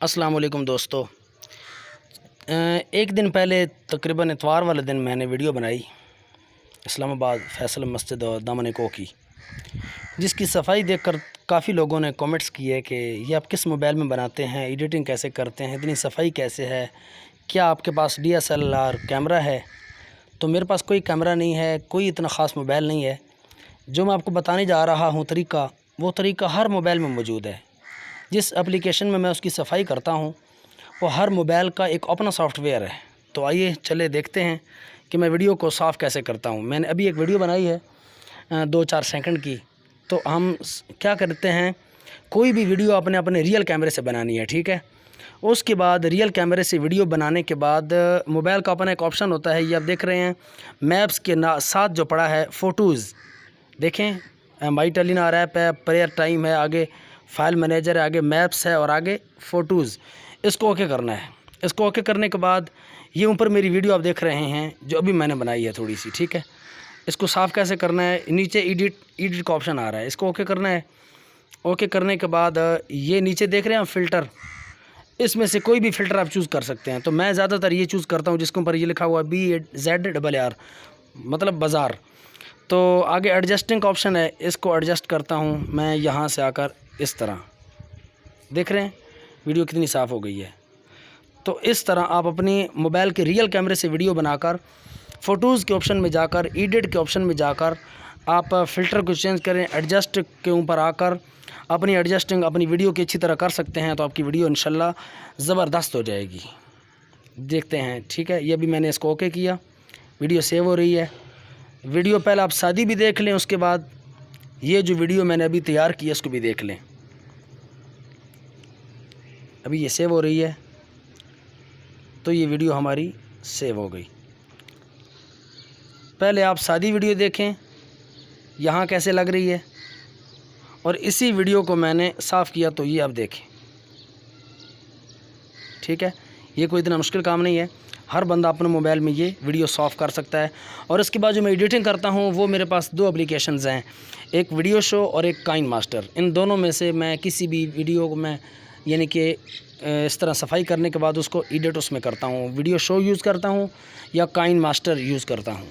अस्सलाम वालेकुम दोस्तों। एक दिन पहले तकरीबन इतवार वाले दिन मैंने वीडियो बनाई इस्लामाबाद फैसल मस्जिद और दामन को की, जिसकी सफाई देखकर काफ़ी लोगों ने कमेंट्स किए कि ये आप किस मोबाइल में बनाते हैं, एडिटिंग कैसे करते हैं, इतनी सफाई कैसे है, क्या आपके पास DSLR कैमरा है। तो मेरे पास कोई कैमरा नहीं है, कोई इतना ख़ास मोबाइल नहीं है। जो मैं आपको बताने जा रहा हूँ तरीका, वो तरीका हर मोबाइल में मौजूद है। जिस एप्लीकेशन में मैं उसकी सफाई करता हूँ वो हर मोबाइल का एक अपना सॉफ्टवेयर है। तो आइए चले देखते हैं कि मैं वीडियो को साफ़ कैसे करता हूँ। मैंने अभी एक वीडियो बनाई है 2-4 सेकंड की। तो हम क्या करते हैं, कोई भी वीडियो अपने अपने रियल कैमरे से बनानी है, ठीक है। उसके बाद रियल कैमरे से वीडियो बनाने के बाद मोबाइल का अपना एक ऑप्शन होता है, ये आप देख रहे हैं मैप्स के साथ जो पड़ा है फ़ोटोज़, देखें माई टेलिन आ रहा है, प्रेयर टाइम है, आगे फाइल मैनेजर है, आगे मैप्स है और आगे फ़ोटोज़। इसको ओके करना है। इसको ओके करने के बाद ये ऊपर मेरी वीडियो आप देख रहे हैं जो अभी मैंने बनाई है थोड़ी सी, ठीक है। इसको साफ़ कैसे करना है, नीचे एडिट का ऑप्शन आ रहा है, इसको ओके करना है। ओके करने के बाद ये नीचे देख रहे हैं फ़िल्टर, इसमें से कोई भी फ़िल्टर आप चूज़ कर सकते हैं। तो मैं ज़्यादातर ये चूज़ करता हूँ जिसके ऊपर ये लिखा हुआ है BZR, मतलब बाज़ार। तो आगे एडजस्टिंग का ऑप्शन है, इसको एडजस्ट करता हूँ मैं यहाँ से आकर इस तरह। देख रहे हैं वीडियो कितनी साफ़ हो गई है। तो इस तरह आप अपनी मोबाइल के रियल कैमरे से वीडियो बनाकर फ़ोटोज़ के ऑप्शन में जाकर, एडिट के ऑप्शन में जाकर आप फ़िल्टर को चेंज करें, एडजस्ट के ऊपर आकर अपनी एडजस्टिंग अपनी वीडियो की अच्छी तरह कर सकते हैं। तो आपकी वीडियो इंशाल्लाह ज़बरदस्त हो जाएगी। देखते हैं, ठीक है। ये भी मैंने इसको ओके किया, वीडियो सेव हो रही है। वीडियो पहले आप सादी भी देख लें, उसके बाद ये जो वीडियो मैंने अभी तैयार की है इसको भी देख लें। अभी ये सेव हो रही है, तो ये वीडियो हमारी सेव हो गई। पहले आप सादी वीडियो देखें यहाँ कैसे लग रही है, और इसी वीडियो को मैंने साफ़ किया तो ये आप देखें, ठीक है। ये कोई इतना मुश्किल काम नहीं है, हर बंदा अपने मोबाइल में ये वीडियो सॉफ़ कर सकता है। और इसके बाद जो मैं एडिटिंग करता हूँ वो मेरे पास 2 एप्लीकेशंस हैं, एक वीडियो शो और एक काइन मास्टर। इन दोनों में से मैं किसी भी वीडियो को मैं यानी कि इस तरह सफाई करने के बाद उसको एडिट उसमें करता हूँ, वीडियो शो यूज़ करता हूँ या काइन मास्टर यूज़ करता हूँ।